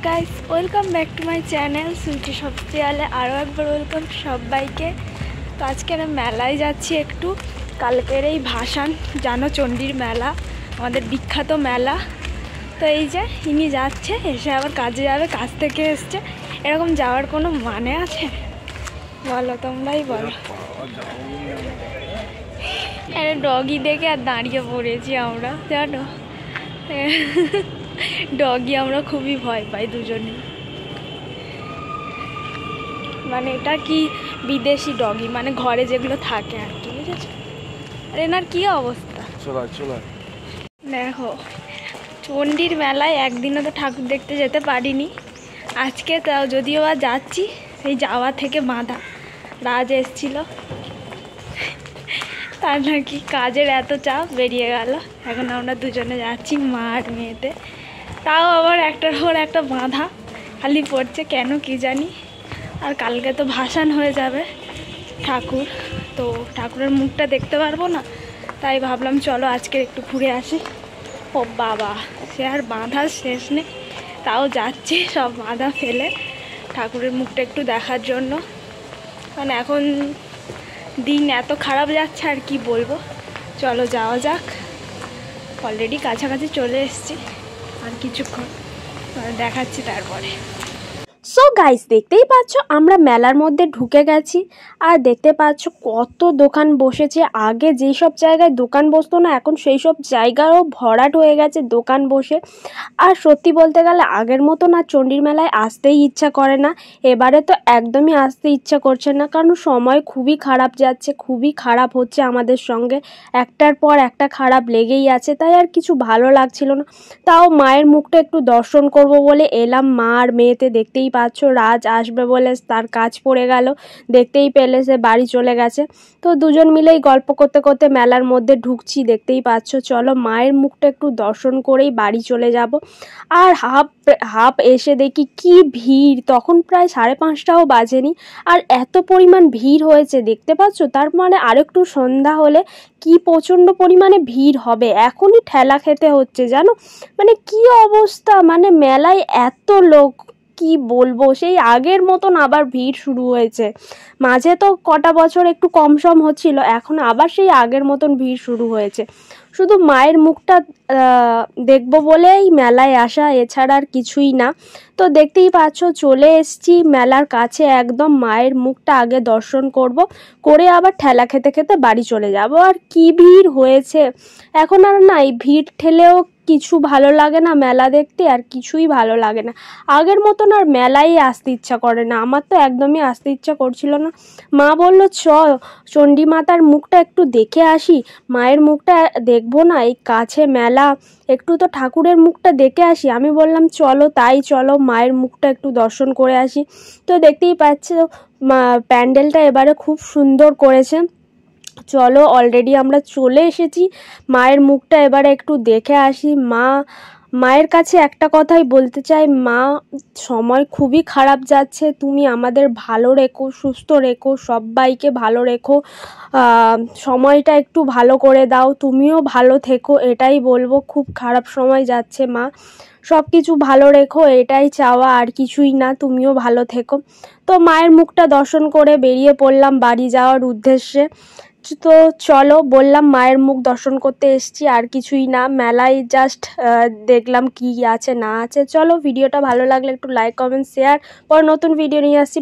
Guys, welcome back to my channel Sweety সবচেয়ে আরও একবার ওয়েলকাম সবাইকে। তো আজকে আমি মেলায় যাচ্ছি একটু। কালকের এই ভাসান জানো, চণ্ডীর মেলা, আমাদের বিখ্যাত মেলা। তো এই যে ইনি যাচ্ছে, এসে আবার কাজে যাবে, কাজ থেকে এসছে। এরকম যাওয়ার কোনো মানে আছে বলো, তোমরাই বলো। ডগি দেখে আর দাঁড়িয়ে পড়েছি আমরা, জানো ডগি আমরা খুবই ভয় পাই দুজনেই। মানে এটা কি বিদেশি ডগি, মানে ঘরে যেগুলো থাকে আর কি, বুঝেছো? আর এনার কি অবস্থা, দেখো। চণ্ডীর মেলায় একদিনও তো ঠাকুর দেখতে যেতে পারিনি, আজকে তাও যদিও বা যাচ্ছি। সেই যাওয়া থেকে বাঁধা, রাজ এসছিল, তার নাকি কাজের এত চাপ বেরিয়ে গেল। এখন আমরা দুজনে যাচ্ছি, মা আর মেয়েতে। তাও আবার একটার পর একটা বাঁধা খালি পড়ছে, কেন কি জানি। আর কালকে তো ভাসান হয়ে যাবে ঠাকুর, তো ঠাকুরের মুখটা দেখতে পারবো না, তাই ভাবলাম চলো আজকে একটু ঘুরে আসি। ও বাবা, সে আর বাঁধার শেষ নেই, তাও যাচ্ছি সব বাঁধা ফেলে ঠাকুরের মুখটা একটু দেখার জন্য। মানে এখন দিন এত খারাপ যাচ্ছে, আর কি বলবো। চলো যাওয়া যাক, অলরেডি কাছাকাছি চলে এসেছি, আর কিছুক্ষণ দেখাচ্ছি তারপরে। সো গাইস, দেখতেই পাচ্ছ আমরা মেলার মধ্যে ঢুকে গেছি। আর দেখতে পাচ্ছ কত দোকান বসেছে। আগে যেই সব জায়গায় দোকান বসতো না, এখন সেই সব জায়গাও ভরাট হয়ে গেছে দোকান বসে। আর সত্যি বলতে গেলে আগের মতো না চণ্ডীর মেলায় আসতেই ইচ্ছা করে না। এবারে তো একদমই আসতে ইচ্ছা করছে না, কারণ সময় খুবই খারাপ যাচ্ছে, খুবই খারাপ হচ্ছে আমাদের সঙ্গে, একটার পর একটা খারাপ লেগেই আছে। তাই আর কিছু ভালো লাগছিল না। তাও মায়ের মুখটা একটু দর্শন করব বলে এলাম। মা আর মেয়েতে দেখতেই পাচ্ছ, রাজ আসবে বলে তার কাজ পড়ে গেল, দেখতেই পেলে সে বাড়ি চলে গেছে। তো দুজন মিলেই গল্প করতে করতে মেলার মধ্যে ঢুকছি, দেখতেই পাচ্ছ। চলো মায়ের মুখটা একটু দর্শন করেই বাড়ি চলে যাব। আর হাফ এসে দেখি কি ভিড়, তখন প্রায় 5:30টাও বাজেনি, আর এত পরিমাণ ভিড় হয়েছে দেখতে পাচ্ছ। তার মানে আরেকটু সন্ধ্যা হলে কি প্রচণ্ড পরিমাণে ভিড় হবে, এখনই ঠেলা খেতে হচ্ছে জানো। মানে কি অবস্থা, মানে মেলায় এত লোক, কি বলবো। সেই আগের মতন আবার ভিড় শুরু হয়েছে। মাঝে তো কটা বছর একটু কম সম হচ্ছিল, এখন আবার সেই আগের মতন ভিড় শুরু হয়েছে। শুধু মায়ের মুখটা দেখবো বলেই মেলায় আসা, এছাড়া আর কিছুই না। তো দেখতেই পাচ্ছ চলে এসছি মেলার কাছে একদম। মায়ের মুখটা আগে দর্শন করব, করে আবার ঠেলা খেতে খেতে বাড়ি চলে যাব। আর কি ভিড় হয়েছে, এখন আর না এই ভিড় ঠেলেও কিছু ভালো লাগে না মেলা দেখতে, আর কিছুই ভালো লাগে না। আগের মতন আর মেলায় আসতে ইচ্ছা করে না, আমার তো একদমই আসতে ইচ্ছা করছিল না। মা বলল চণ্ডী মাতার মুখটা একটু দেখে আসি। মায়ের মুখটা দেখবো না, এই কাছে মেলা, একটু তো ঠাকুরের মুখটা দেখে আসি। আমি বললাম চলো, তাই চলো মায়ের মুখটা একটু দর্শন করে আসি। তো দেখতেই পাচ্ছ প্যান্ডেলটা এবারে খুব সুন্দর করেছে। চলো অলরেডি আমরা চলে এসেছি, মায়ের মুখটা এবারে একটু দেখে আসি। মায়ের কাছে একটা কথাই বলতে চাই, মা সময় খুবই খারাপ যাচ্ছে, তুমি আমাদের ভালো রেখো, সুস্থ রেখো, সবাইকে ভালো রেখো, সময়টা একটু ভালো করে দাও, তুমিও ভালো থেকো, এটাই বলবো। খুব খারাপ সময় যাচ্ছে মা, সব কিছু ভালো রেখো, এটাই চাওয়া, আর কিছুই না, তুমিও ভালো থেকো। তো মায়ের মুখটা দর্শন করে বেরিয়ে পড়লাম বাড়ি যাওয়ার উদ্দেশ্যে। তো চলো, বললাম মায়ের মুখ দর্শন করতে এসেছি, আর কিছুই না, মেলায় জাস্ট দেখলাম কি আছে না আছে। চলো, ভিডিওটা ভালো লাগলে একটু লাইক, কমেন্ট, শেয়ার, পর নতুন ভিডিও নিয়ে আসছি।